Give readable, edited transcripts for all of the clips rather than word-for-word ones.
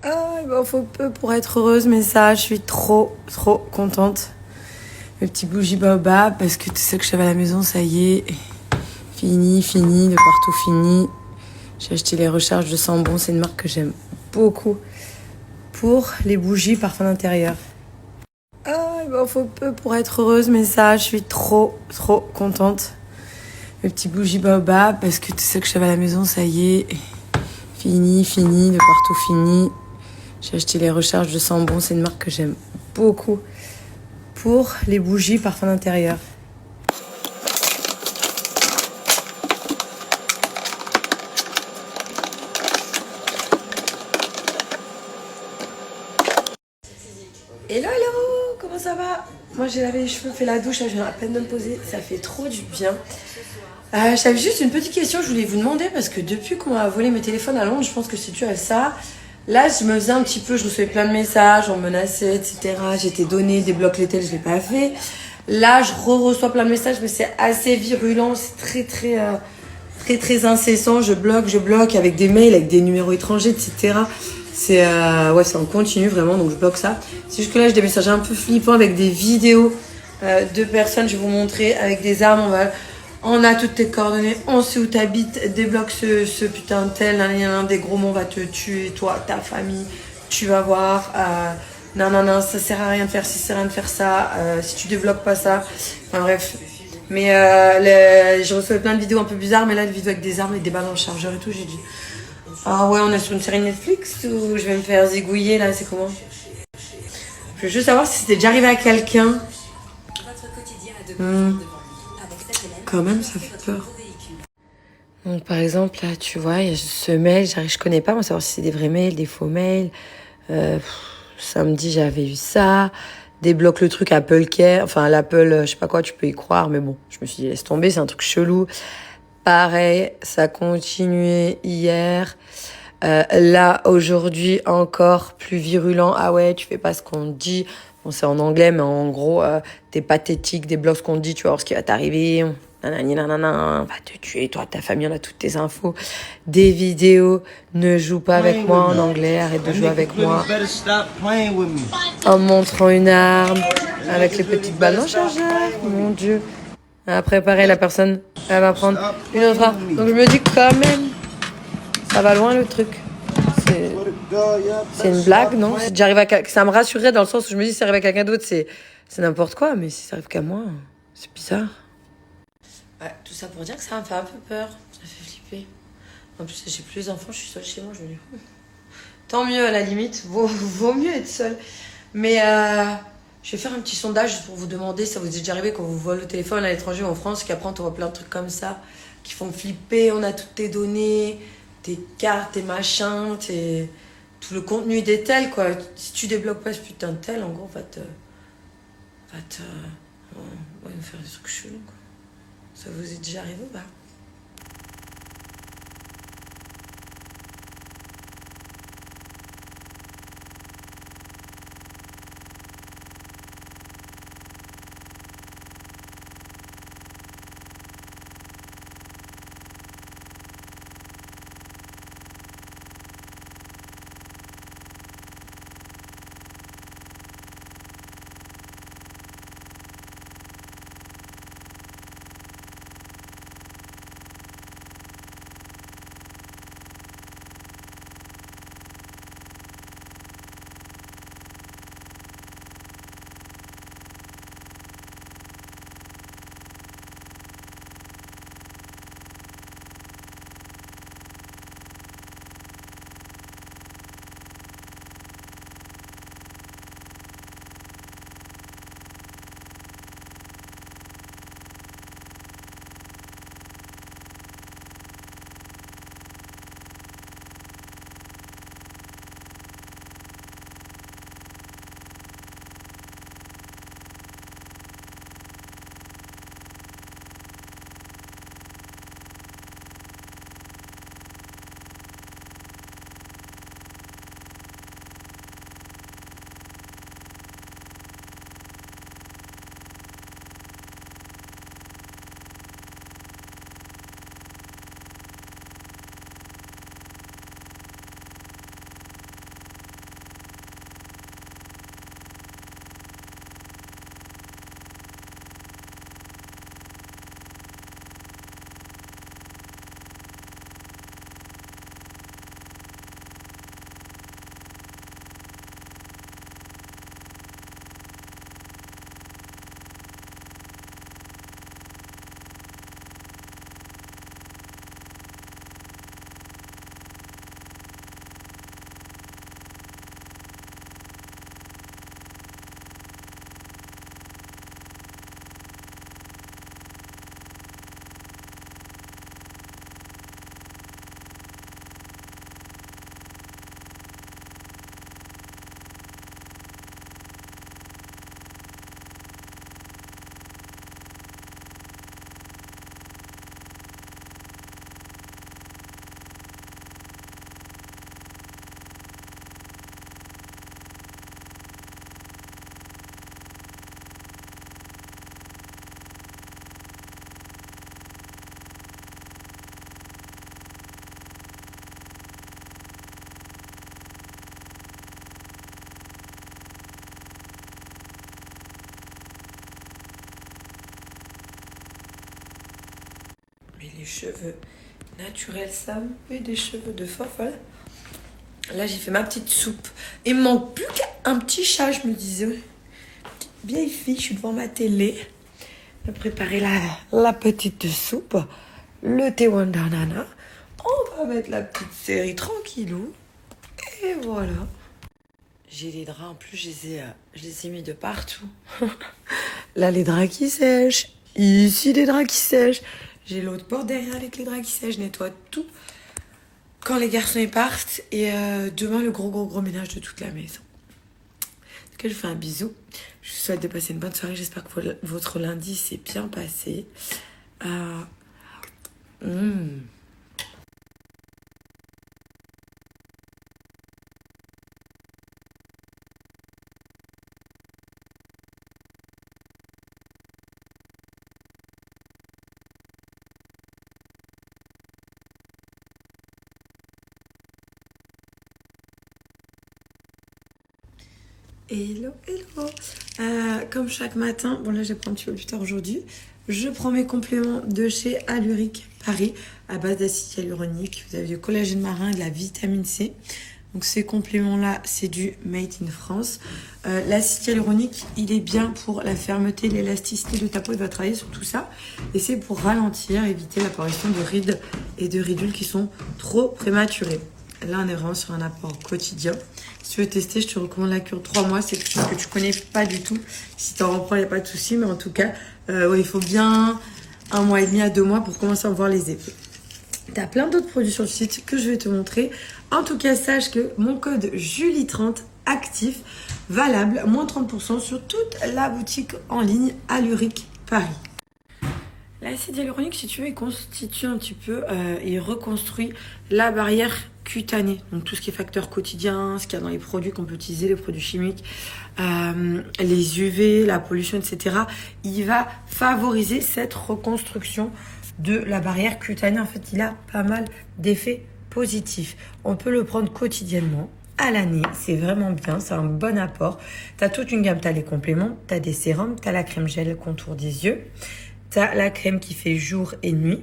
Ah, il m'en faut peu pour être heureuse, mais ça, je suis trop contente. Le petit bougie baobab, parce que tout ce que j'avais à la maison, ça y est, fini, de partout fini. J'ai acheté les recharges de Sambon, c'est une marque que j'aime beaucoup pour les bougies parfum d'intérieur. Ah, il m'en faut peu pour être heureuse, mais ça, je suis trop contente. Le petit bougie baobab, parce que tout ce que j'avais à la maison, ça y est, fini, de partout fini. J'ai acheté les recharges de Sambon, c'est une marque que j'aime beaucoup pour les bougies parfum d'intérieur. Hello, comment ça va? Moi j'ai lavé les cheveux, fait la douche, là, je viens à peine de me poser, ça fait trop du bien. J'avais juste une petite question, je voulais vous demander, parce que depuis qu'on m'a volé mes téléphones à Londres, je pense que c'est dû à ça. Là, je me faisais un petit peu, je recevais plein de messages, on me menaçait, etc. J'étais donnée, débloque les tels, je l'ai pas fait. Là, je reçois plein de messages, mais c'est assez virulent, c'est très incessant. Je bloque avec des mails, avec des numéros étrangers, etc. C'est c'est en continu vraiment, donc je bloque ça. C'est juste que là, j'ai des messages un peu flippants avec des vidéos de personnes, je vais vous montrer, avec des armes. On a toutes tes coordonnées, on sait où t'habites, débloque ce putain de tel, des gros mots, on va te tuer, toi, ta famille, tu vas voir. Non, ça sert à rien de faire ci, ça sert à rien de faire ça, si tu débloques pas ça. Enfin bref. Mais je reçois plein de vidéos un peu bizarres, mais là, des vidéos avec des armes et des balles en chargeur et tout, j'ai dit. Ah ouais, on est sur une série Netflix ou je vais me faire zigouiller là, c'est comment? Je veux juste savoir si c'était déjà arrivé à quelqu'un. Quand même, ça fait peur. Donc par exemple, là, tu vois, il y a ce mail, je connais pas, moi, savoir si c'est des vrais mails, des faux mails. Samedi, j'avais eu ça. Débloque le truc Apple Care, enfin l'Apple, je sais pas quoi, tu peux y croire, mais bon, je me suis dit, laisse tomber, c'est un truc chelou. Pareil, ça a continué hier. Là, aujourd'hui, encore plus virulent. Ah ouais, tu fais pas ce qu'on te dit. Bon, c'est en anglais, mais en gros, t'es pathétique, débloque ce qu'on te dit, tu vas voir ce qui va t'arriver. Nanana, on va te tuer, toi, ta famille, on a toutes tes infos. Des vidéos, ne joue pas avec moi en anglais, arrête de jouer avec moi. En me montrant une arme, avec les petites balles en chargeur, mon Dieu. Après, pareil, la personne, elle va prendre une autre arme. Donc je me dis quand même, ça va loin le truc. C'est une blague, non? Si j'arrive à ça me rassurerait dans le sens où je me dis si ça arrive à quelqu'un d'autre, c'est n'importe quoi, mais si ça arrive qu'à moi, c'est bizarre. Ouais, tout ça pour dire que ça me fait un peu peur, ça fait flipper. En plus, j'ai plus les enfants, je suis seule chez moi, je me dis. Tant mieux à la limite, vaut mieux être seule. Mais je vais faire un petit sondage pour vous demander si ça vous est déjà arrivé quand vous volez le téléphone à l'étranger ou en France, qu'après on te voit plein de trucs comme ça qui font flipper, on a toutes tes données, tes cartes, tes machins, tout le contenu des tels, quoi. Si tu débloques pas ce putain de tel, en gros, va nous faire des trucs chelous, quoi. Ça vous est déjà arrivé ou pas? Mais les cheveux naturels, ça me fait des cheveux de folle. Là, j'ai fait ma petite soupe. Il me manque plus qu'un petit chat, je me disais. Petite vieille fille, je suis devant ma télé. Je vais préparer la petite soupe. Le thé Wandanana. On va mettre la petite série tranquillou. Et voilà. J'ai les draps, en plus, je les ai mis de partout. Là, les draps qui sèchent. Ici, les draps qui sèchent. J'ai l'autre porte derrière avec les draps qui sèchent. Je nettoie tout quand les garçons y partent. Et demain, le gros ménage de toute la maison. Donc, je vous fais un bisou. Je vous souhaite de passer une bonne soirée. J'espère que votre lundi s'est bien passé. Hello. Comme chaque matin, bon là j'ai pris un petit peu plus tard aujourd'hui, je prends mes compléments de chez Alluric Paris à base d'acide hyaluronique. Vous avez du collagène marin et de la vitamine C. Donc ces compléments-là, c'est du Made in France. L'acide hyaluronique, il est bien pour la fermeté, l'élasticité de ta peau. Il va travailler sur tout ça. Et c'est pour ralentir, éviter l'apparition de rides et de ridules qui sont trop prématurées. Là, on est vraiment sur un apport quotidien. Si tu veux tester, je te recommande la cure 3 mois. C'est quelque chose que tu connais pas du tout. Si tu en reprends, il n'y a pas de souci. Mais en tout cas, il faut bien 1 mois et demi à 2 mois pour commencer à voir les effets. Tu as plein d'autres produits sur le site que je vais te montrer. En tout cas, sache que mon code Julie30 actif, valable, moins 30% sur toute la boutique en ligne Alluric Paris. L'acide hyaluronique, si tu veux, il constitue un petit peu, il reconstruit la barrière cutanée. Donc tout ce qui est facteur quotidien, ce qu'il y a dans les produits qu'on peut utiliser, les produits chimiques, les UV, la pollution, etc. Il va favoriser cette reconstruction de la barrière cutanée. En fait, il a pas mal d'effets positifs. On peut le prendre quotidiennement. À l'année, c'est vraiment bien, c'est un bon apport. Tu as toute une gamme, tu as les compléments, tu as des sérums, tu as la crème gel contour des yeux. Tu as la crème qui fait jour et nuit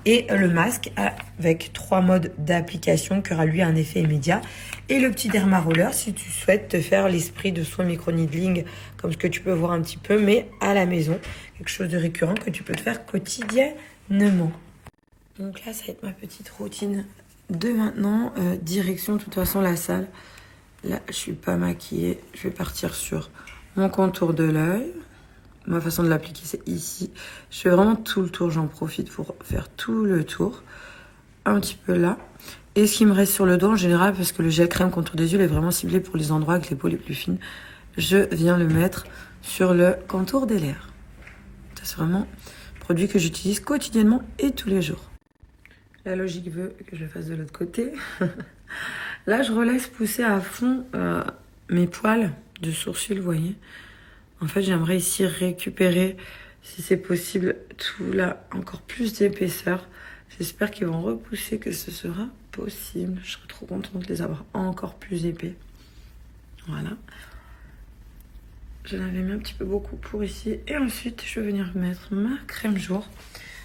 et le masque avec 3 modes d'application qui aura lui un effet immédiat. Et le petit derma roller si tu souhaites te faire l'esprit de soin micro-needling comme ce que tu peux voir un petit peu, mais à la maison. Quelque chose de récurrent que tu peux te faire quotidiennement. Donc là, ça va être ma petite routine de maintenant. Direction, de toute façon, la salle. Là, je suis pas maquillée. Je vais partir sur mon contour de l'œil. Ma façon de l'appliquer, c'est ici. Je fais vraiment tout le tour. J'en profite pour faire tout le tour. Un petit peu là. Et ce qui me reste sur le dos, en général, parce que le gel crème contour des yeux, il est vraiment ciblé pour les endroits avec les peaux les plus fines, je viens le mettre sur le contour des lèvres. Ça, c'est vraiment un produit que j'utilise quotidiennement et tous les jours. La logique veut que je le fasse de l'autre côté. Là, je relaisse pousser à fond mes poils de sourcils, vous voyez. En fait, j'aimerais ici récupérer, si c'est possible, tout là, encore plus d'épaisseur. J'espère qu'ils vont repousser, que ce sera possible. Je serais trop contente de les avoir encore plus épais. Voilà. J'en avais mis un petit peu beaucoup pour ici. Et ensuite, je vais venir mettre ma crème jour.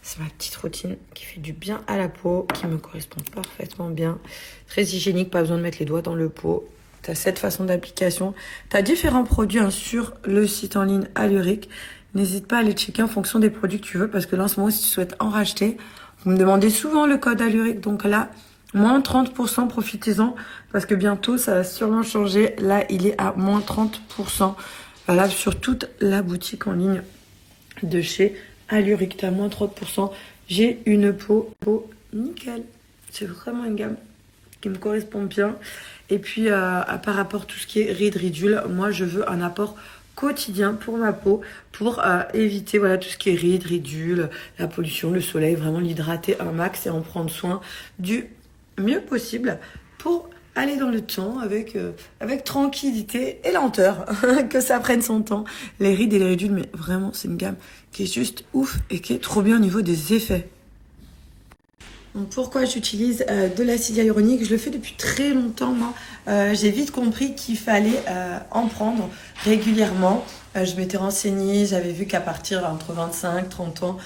C'est ma petite routine qui fait du bien à la peau, qui me correspond parfaitement bien. Très hygiénique, pas besoin de mettre les doigts dans le pot. Tu as cette façon d'application. Tu as différents produits sur le site en ligne Alluric. N'hésite pas à les checker en fonction des produits que tu veux, parce que là, en ce moment, si tu souhaites en racheter, vous me demandez souvent le code Alluric. Donc là, moins 30%, profitez-en, parce que bientôt, ça va sûrement changer. Là, il est à moins 30%. Valable sur toute la boutique en ligne de chez Alluric. Tu as moins 30%. J'ai une peau nickel. C'est vraiment une gamme qui me correspond bien. Et puis, par rapport à tout ce qui est rides, ridules, moi, je veux un apport quotidien pour ma peau, pour éviter voilà, tout ce qui est rides, ridules, la pollution, le soleil, vraiment l'hydrater un max et en prendre soin du mieux possible pour aller dans le temps avec tranquillité et lenteur, que ça prenne son temps. Les rides et les ridules, mais vraiment, c'est une gamme qui est juste ouf et qui est trop bien au niveau des effets. Donc, pourquoi j'utilise de l'acide hyaluronique? Je le fais depuis très longtemps, moi. J'ai vite compris qu'il fallait en prendre régulièrement. Je m'étais renseignée, j'avais vu qu'à partir entre 25 et 30 ans,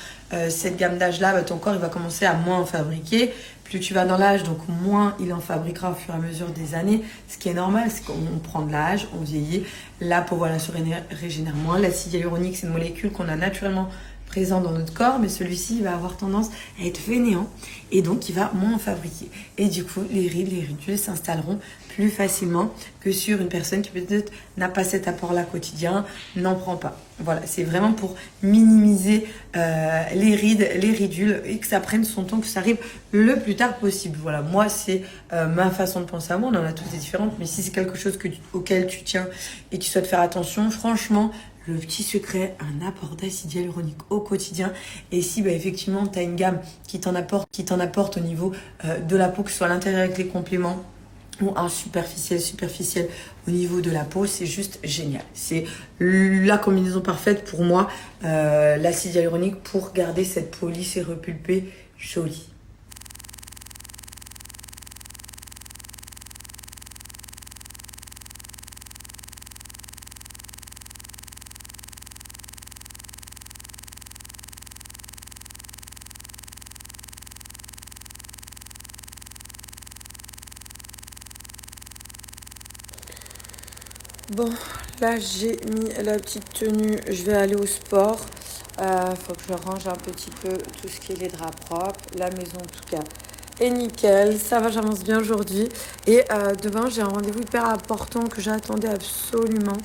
cette gamme d'âge-là, bah, ton corps il va commencer à moins en fabriquer. Plus tu vas dans l'âge, donc moins il en fabriquera au fur et à mesure des années. Ce qui est normal, c'est qu'on prend de l'âge, on vieillit. La peau voilà, se régénère moins. L'acide hyaluronique, c'est une molécule qu'on a naturellement présent dans notre corps, mais celui-ci il va avoir tendance à être fainéant et donc il va moins en fabriquer. Et du coup, les rides, les ridules s'installeront plus facilement que sur une personne qui peut-être n'a pas cet apport-là quotidien, n'en prend pas. Voilà, c'est vraiment pour minimiser les rides, les ridules et que ça prenne son temps, que ça arrive le plus tard possible. Voilà, moi c'est ma façon de penser à moi, on en a tous des différentes, mais si c'est quelque chose auquel tu tiens et tu souhaites faire attention, franchement, le petit secret, un apport d'acide hyaluronique au quotidien. Et si bah, effectivement tu as une gamme qui t'en apporte au niveau de la peau, que ce soit à l'intérieur avec les compléments ou un superficiel au niveau de la peau, c'est juste génial. C'est la combinaison parfaite pour moi, l'acide hyaluronique pour garder cette peau lisse et repulpée jolie. Bon, là j'ai mis la petite tenue, je vais aller au sport. Faut que je range un petit peu tout ce qui est les draps propres. La maison en tout cas est nickel, ça va, j'avance bien aujourd'hui. Et demain j'ai un rendez-vous hyper important que j'attendais absolument.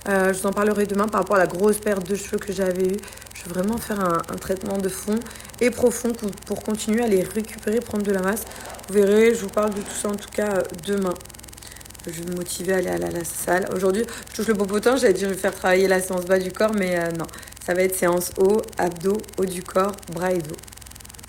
Je vous en parlerai demain par rapport à la grosse perte de cheveux que j'avais eue. Je veux vraiment faire un traitement de fond et profond pour continuer à les récupérer, prendre de la masse. Vous verrez, je vous parle de tout ça en tout cas demain. Je vais me motiver à aller à la salle. Aujourd'hui, je touche le popotin. J'allais dire je vais faire travailler la séance bas du corps, mais non. Ça va être séance haut, abdos, haut du corps, bras et dos.